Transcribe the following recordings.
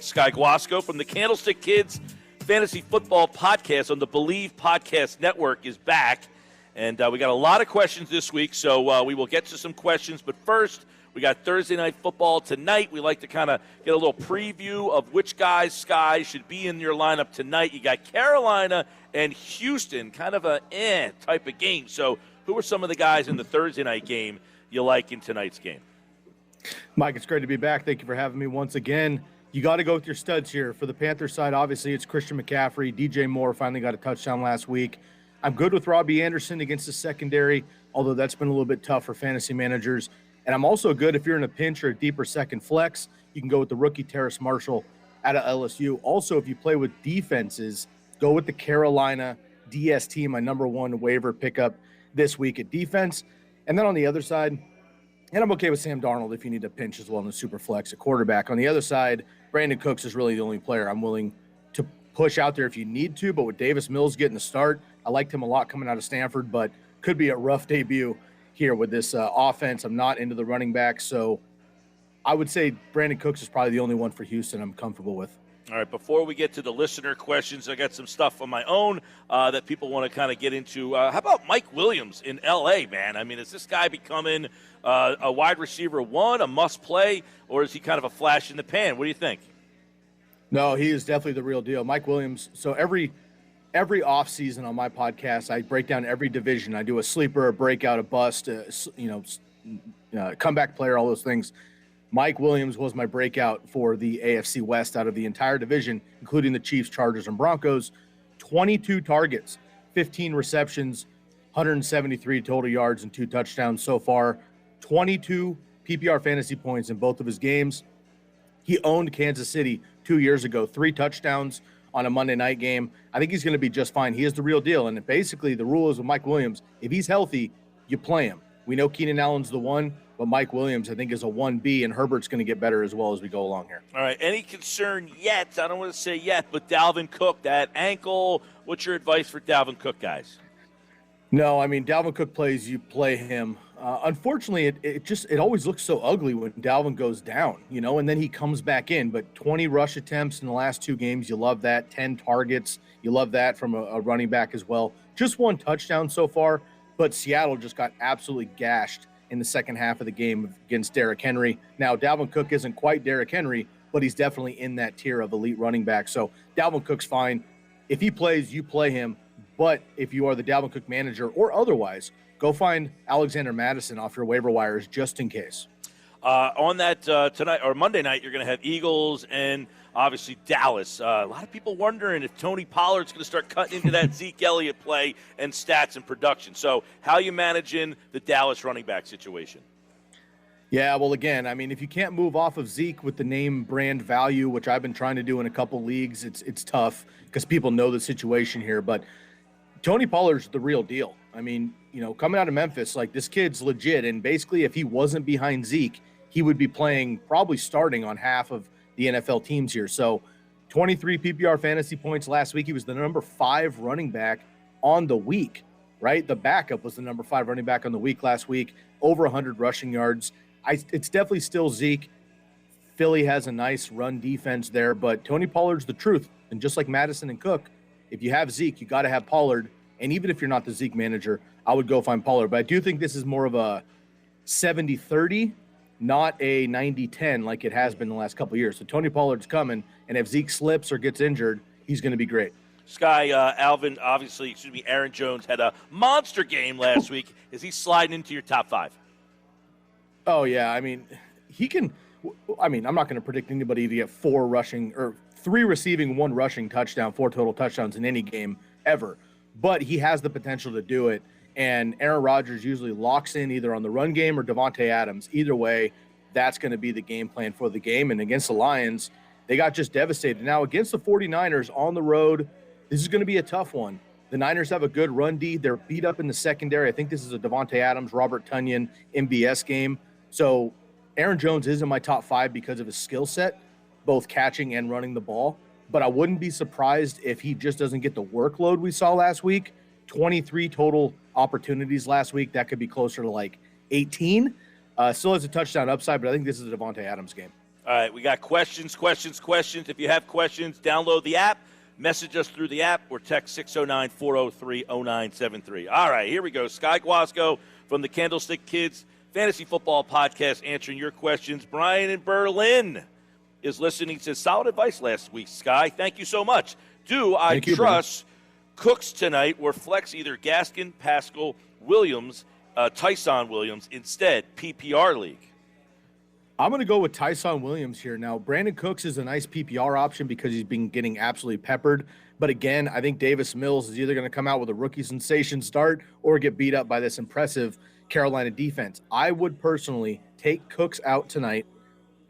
Sky Guasco from the Candlestick Kids Fantasy Football Podcast on the Believe Podcast Network is back. And we got a lot of questions this week, so we will get to some questions. But first, we got Thursday Night Football tonight. We like to kind of get a little preview of which guys, Sky, should be in your lineup tonight. You got Carolina and Houston, kind of a type of game. So who are some of the guys in the Thursday night game you like in tonight's game? Mike, it's great to be back. Thank you for having me once again. You got to go with your studs here. For the Panthers side, obviously, it's Christian McCaffrey. DJ Moore finally got a touchdown last week. I'm good with Robbie Anderson against the secondary, although that's been a little bit tough for fantasy managers. And I'm also good if you're in a pinch or a deeper second flex. You can go with the rookie Terrace Marshall out of LSU. Also, if you play with defenses, go with the Carolina DST, my number one waiver pickup this week at defense. And then on the other side, and I'm okay with Sam Darnold if you need a pinch as well in the super flex at quarterback. On the other side, Brandon Cooks is really the only player I'm willing to push out there if you need to. But with Davis Mills getting the start, I liked him a lot coming out of Stanford, but could be a rough debut here with this offense. I'm not into the running back, so I would say Brandon Cooks is probably the only one for Houston I'm comfortable with. All right, before we get to the listener questions, I got some stuff on my own that people want to kind of get into. How about Mike Williams in L.A., man? I mean, is this guy becoming a wide receiver one, a must-play, or is he kind of a flash in the pan? What do you think? No, he is definitely the real deal. Mike Williams, so every offseason on my podcast, I break down every division. I do a sleeper, a breakout, a bust, comeback player, all those things. Mike Williams was my breakout for the AFC West out of the entire division, including the Chiefs, Chargers, and Broncos. 22 targets, 15 receptions, 173 total yards, and 2 touchdowns so far. 22 PPR fantasy points in both of his games. He owned Kansas City 2 years ago, 3 touchdowns on a Monday night game. I think he's going to be just fine. He is the real deal. And basically the rule is with Mike Williams, if he's healthy, you play him. We know Keenan Allen's the one, but Mike Williams, I think, is a 1B, and Herbert's going to get better as well as we go along here. All right, any concern yet? I don't want to say yet, but Dalvin Cook, that ankle, what's your advice for Dalvin Cook, guys? No, I mean, Dalvin Cook plays, you play him. Unfortunately, it always looks so ugly when Dalvin goes down, and then he comes back in. But 20 rush attempts in the last 2 games, you love that. 10 targets, you love that from a running back as well. Just 1 touchdown so far, but Seattle just got absolutely gashed in the second half of the game against Derrick Henry. Now, Dalvin Cook isn't quite Derrick Henry, but he's definitely in that tier of elite running back. So Dalvin Cook's fine. If he plays, you play him. But if you are the Dalvin Cook manager or otherwise, go find Alexander Mattison off your waiver wires just in case. On that tonight or Monday night, you're going to have Eagles and obviously Dallas. A lot of people wondering if Tony Pollard's going to start cutting into that Zeke Elliott play and stats and production. So how are you managing the Dallas running back situation? Yeah, well, again, I mean, if you can't move off of Zeke with the name brand value, which I've been trying to do in a couple leagues, it's tough because people know the situation here. But Tony Pollard's the real deal. I mean, coming out of Memphis, like, this kid's legit. And basically, if he wasn't behind Zeke, he would be playing, probably starting on half of the NFL teams here. So 23 PPR fantasy points last week. He was the number 5 running back on the week, right? The backup was the number 5 running back on the week last week, over 100 rushing yards. It's definitely still Zeke. Philly has a nice run defense there, but Tony Pollard's the truth. And just like Madison and Cook, if you have Zeke, you got to have Pollard. And even if you're not the Zeke manager, I would go find Pollard. But I do think this is more of a 70-30, not a 90-10 like it has been the last couple of years. So Tony Pollard's coming, and if Zeke slips or gets injured, he's going to be great. Sky, Aaron Jones had a monster game last week. Is he sliding into your top 5? Oh, yeah. I mean, he can – I'm not going to predict anybody to get 4 rushing or 3 receiving, 1 rushing touchdown, 4 total touchdowns in any game ever. But he has the potential to do it. And Aaron Rodgers usually locks in either on the run game or Devontae Adams. Either way, that's going to be the game plan for the game. And against the Lions, they got just devastated. Now, against the 49ers on the road, this is going to be a tough one. The Niners have a good run D. They're beat up in the secondary. I think this is a Devontae Adams, Robert Tonyan MBS game. So Aaron Jones is in my top 5 because of his skill set, both catching and running the ball. But I wouldn't be surprised if he just doesn't get the workload we saw last week. 23 total opportunities last week. That could be closer to like 18. Still has a touchdown upside, but I think this is a Devontae Adams game. All right, we got questions. If you have questions, download the app, message us through the app, or text 609-403-0973. All right, here we go. Sky Guasco from the Candlestick Kids Fantasy Football Podcast answering your questions. Brian in Berlin is listening. He says, solid advice last week, Sky. Thank you so much. Do I trust Cooks tonight or flex either Gaskin, Pascal, Williams, Tyson Williams instead, PPR league? I'm going to go with Tyson Williams here. Now, Brandon Cooks is a nice PPR option because he's been getting absolutely peppered. But again, I think Davis Mills is either going to come out with a rookie sensation start or get beat up by this impressive Carolina defense. I would personally take Cooks out tonight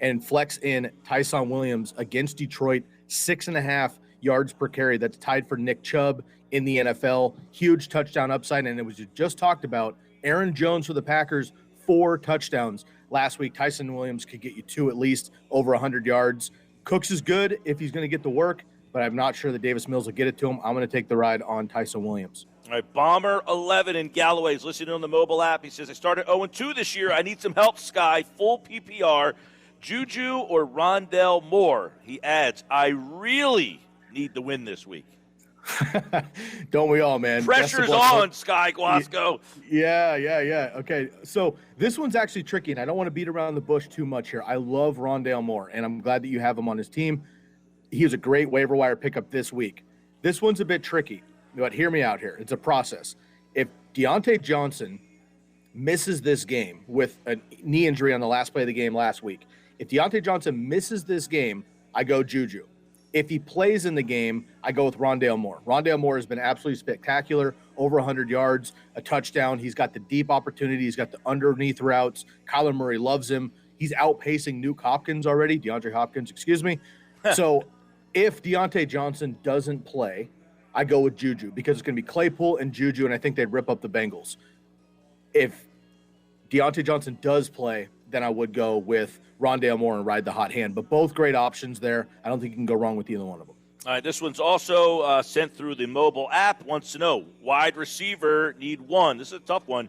and flex in Tyson Williams against Detroit, 6.5 yards per carry. That's tied for Nick Chubb in the NFL. Huge touchdown upside. And it was just talked about Aaron Jones for the Packers, 4 touchdowns last week. Tyson Williams could get you 2 at least, over 100 yards. Cooks is good if he's going to get the work, but I'm not sure that Davis Mills will get it to him. I'm going to take the ride on Tyson Williams. All right, Bomber11 in Galloway is listening on the mobile app. He says, I started 0-2 this year. I need some help, Sky. Full PPR. Juju or Rondell Moore? He adds, I really need the win this week. Don't we all, man? Pressure's on, Sky Guasco. Yeah. Okay, so this one's actually tricky, and I don't want to beat around the bush too much here. I love Rondale Moore, and I'm glad that you have him on his team. He was a great waiver wire pickup this week. This one's a bit tricky, but hear me out here. It's a process. If Deontay Johnson misses this game with a knee injury on the last play of the game last week, if Deontay Johnson misses this game, I go Juju. If he plays in the game, I go with Rondale Moore. Rondale Moore has been absolutely spectacular, over 100 yards, a touchdown. He's got the deep opportunity. He's got the underneath routes. Kyler Murray loves him. He's outpacing DeAndre Hopkins, excuse me. So if Deontay Johnson doesn't play, I go with Juju because it's going to be Claypool and Juju, and I think they'd rip up the Bengals. If Deontay Johnson does play, then I would go with Rondale Moore and ride the hot hand. But both great options there. I don't think you can go wrong with either one of them. All right, this one's also sent through the mobile app. Wants to know, wide receiver need one. This is a tough one.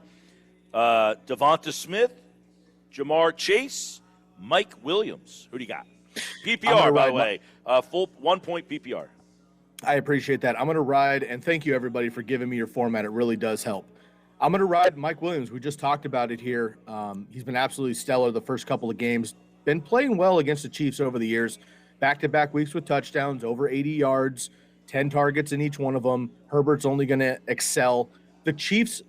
Devonta Smith, Jamar Chase, Mike Williams. Who do you got? PPR, by the way. Full 1-point PPR. I appreciate that. I'm going to ride, and thank you, everybody, for giving me your format. It really does help. I'm going to ride Mike Williams. We just talked about it here. He's been absolutely stellar the first couple of games. Been playing well against the Chiefs over the years. Back-to-back weeks with touchdowns, over 80 yards, 10 targets in each one of them. Herbert's only going to excel. The Chargers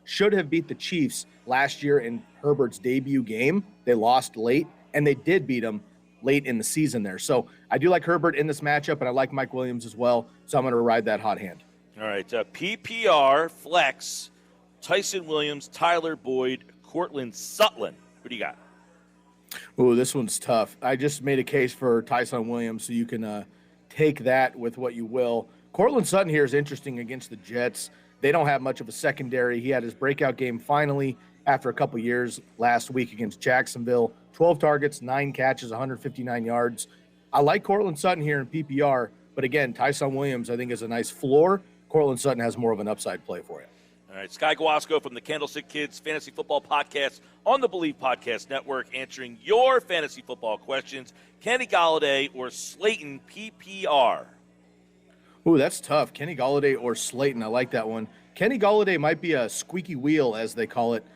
should have beat the Chiefs last year in Herbert's debut game. They lost late, and they did beat them late in the season there. So I do like Herbert in this matchup, and I like Mike Williams as well. So I'm going to ride that hot hand. All right, PPR, flex, Tyson Williams, Tyler Boyd, Cortland Sutton. Who do you got? Ooh, this one's tough. I just made a case for Tyson Williams, so you can take that with what you will. Cortland Sutton here is interesting against the Jets. They don't have much of a secondary. He had his breakout game finally after a couple years last week against Jacksonville. 12 targets, 9 catches, 159 yards. I like Cortland Sutton here in PPR, but again, Tyson Williams I think is a nice floor. Cortland Sutton has more of an upside play for you. All right, Sky Guasco from the Candlestick Kids Fantasy Football Podcast on the Believe Podcast Network answering your fantasy football questions. Kenny Golladay or Slayton PPR? Ooh, that's tough. Kenny Golladay or Slayton. I like that one. Kenny Golladay might be a squeaky wheel, as they call it,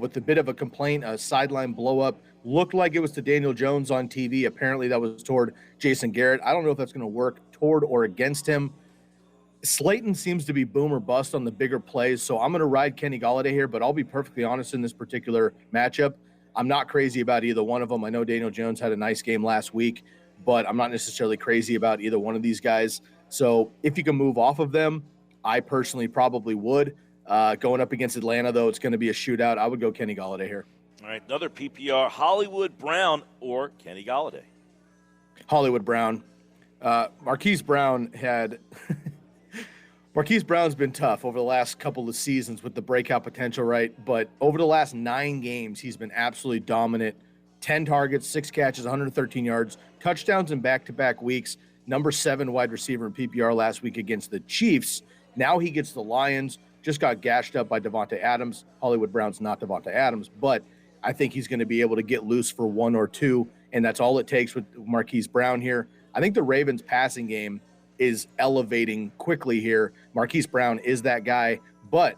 with a bit of a complaint, a sideline blow-up. Looked like it was to Daniel Jones on TV. Apparently that was toward Jason Garrett. I don't know if that's going to work toward or against him. Slayton seems to be boom or bust on the bigger plays, so I'm going to ride Kenny Golladay here, but I'll be perfectly honest in this particular matchup. I'm not crazy about either one of them. I know Daniel Jones had a nice game last week, but I'm not necessarily crazy about either one of these guys. So if you can move off of them, I personally probably would. Going up against Atlanta, though, it's going to be a shootout. I would go Kenny Golladay here. All right, another PPR, Hollywood Brown or Kenny Golladay? Hollywood Brown. Marquise Brown had Marquise Brown's been tough over the last couple of seasons with the breakout potential, right? But over the last 9 games, he's been absolutely dominant. 10 targets, 6 catches, 113 yards, touchdowns in back-to-back weeks. Number 7 wide receiver in PPR last week against the Chiefs. Now he gets the Lions. Just got gashed up by Devontae Adams. Hollywood Brown's not Devontae Adams, but I think he's going to be able to get loose for one or two, and that's all it takes with Marquise Brown here. I think the Ravens passing game is elevating quickly here. Marquise Brown is that guy, but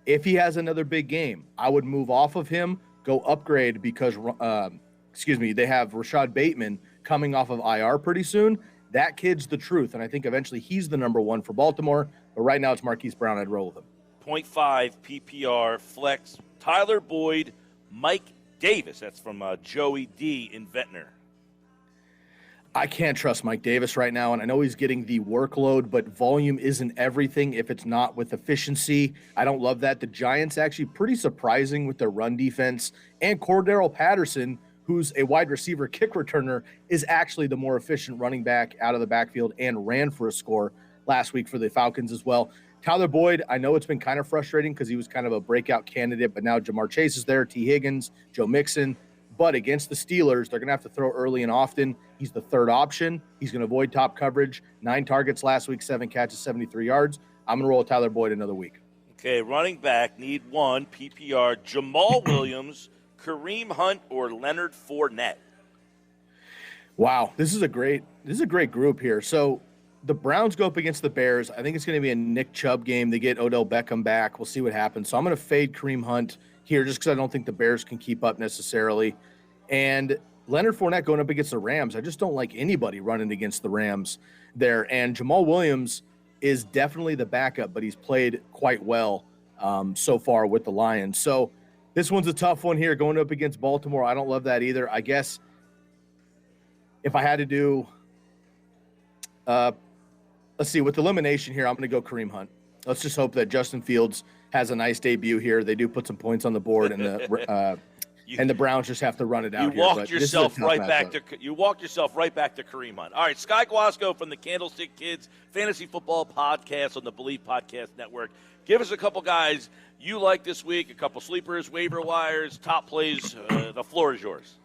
if he has another big game, I would move off of him, go upgrade because, they have Rashad Bateman coming off of IR pretty soon. That kid's the truth, and I think eventually he's the number one for Baltimore, but right now it's Marquise Brown. I'd roll with him. 0.5 PPR flex, Tyler Boyd, Mike Davis. That's from Joey D. in Ventnor. I can't trust Mike Davis right now, and I know he's getting the workload, but volume isn't everything if it's not with efficiency. I don't love that. The Giants actually pretty surprising with their run defense, and Cordero Patterson, who's a wide receiver kick returner, is actually the more efficient running back out of the backfield and ran for a score last week for the Falcons as well. Tyler Boyd, I know it's been kind of frustrating because he was kind of a breakout candidate, but now Jamar Chase is there, T. Higgins, Joe Mixon. But against the Steelers, they're going to have to throw early and often. He's the third option. He's going to avoid top coverage. 9 targets last week, 7 catches, 73 yards. I'm going to roll Tyler Boyd another week. Okay, running back, need 1 PPR, Jamal Williams, Kareem Hunt, or Leonard Fournette. Wow, this is a great group here. So the Browns go up against the Bears. I think it's going to be a Nick Chubb game. They get Odell Beckham back. We'll see what happens. So I'm going to fade Kareem Hunt here just because I don't think the Bears can keep up necessarily. And Leonard Fournette going up against the Rams. I just don't like anybody running against the Rams there. And Jamal Williams is definitely the backup, but he's played quite well so far with the Lions. So this one's a tough one here going up against Baltimore. I don't love that either. I guess if I had to do, let's see, with elimination here, I'm going to go Kareem Hunt. Let's just hope that Justin Fields has a nice debut here. They do put some points on the board, and the Browns just have to run it out. You walked yourself right back to Kareem Hunt. All right, Sky Guasco from the Candlestick Kids Fantasy Football Podcast on the Believe Podcast Network. Give us a couple guys you like this week, a couple sleepers, waiver wires, top plays. The floor is yours.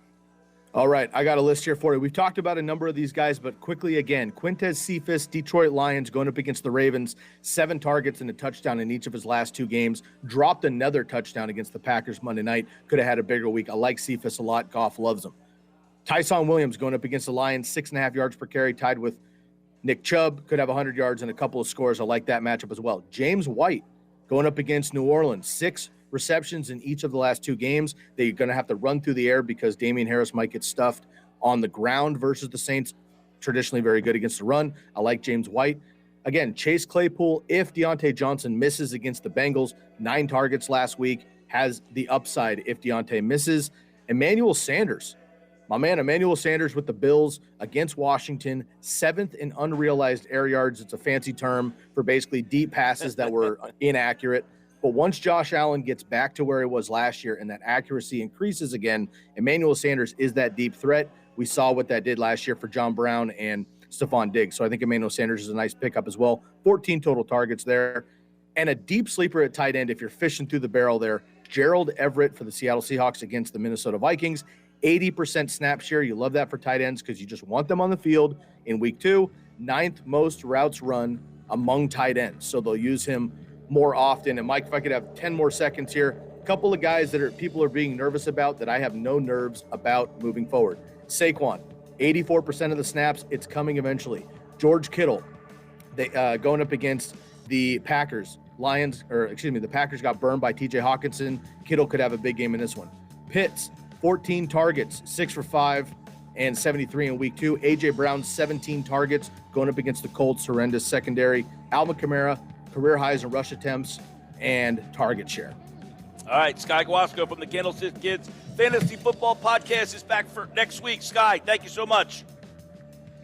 All right, I got a list here for you. We've talked about a number of these guys, but quickly again, Quintez Cephas, Detroit Lions, going up against the Ravens, 7 targets and a touchdown in each of his last 2 games, dropped another touchdown against the Packers Monday night, could have had a bigger week. I like Cephas a lot. Goff loves him. Tyson Williams going up against the Lions, 6.5 yards per carry, tied with Nick Chubb, could have 100 yards and a couple of scores. I like that matchup as well. James White going up against New Orleans, 6 receptions in each of the last 2 games. They're going to have to run through the air because Damian Harris might get stuffed on the ground versus the Saints. Traditionally very good against the run. I like James White. Again, Chase Claypool, if Deontay Johnson misses against the Bengals, 9 targets last week, has the upside if Deontay misses. Emmanuel Sanders, my man Emmanuel Sanders with the Bills against Washington, 7th in unrealized air yards. It's a fancy term for basically deep passes that were inaccurate. But once Josh Allen gets back to where he was last year and that accuracy increases again, Emmanuel Sanders is that deep threat. We saw what that did last year for John Brown and Stephon Diggs. So I think Emmanuel Sanders is a nice pickup as well. 14 total targets there. And a deep sleeper at tight end if you're fishing through the barrel there. Gerald Everett for the Seattle Seahawks against the Minnesota Vikings. 80% snap share. You love that for tight ends because you just want them on the field in week 2. 9th most routes run among tight ends. So they'll use him more often. And Mike, if I could have 10 more seconds here, a couple of guys that people are being nervous about that I have no nerves about moving forward. Saquon, 84% of the snaps, it's coming eventually. George Kittle, they going up against the Packers. The Packers got burned by TJ Hawkinson. Kittle could have a big game in this one. Pitts, 14 targets, 6 for 5 and 73 in week 2. AJ Brown, 17 targets going up against the Colts, horrendous secondary. Alvin Kamara, career highs in rush attempts and target share. All right, Sky Guasco from the Candlestick Kids Fantasy Football Podcast is back for next week. Sky, thank you so much.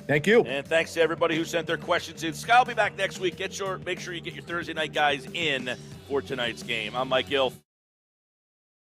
Thank you. And thanks to everybody who sent their questions in. Sky will be back next week. Make sure you get your Thursday night guys in for tonight's game. I'm Mike Gill.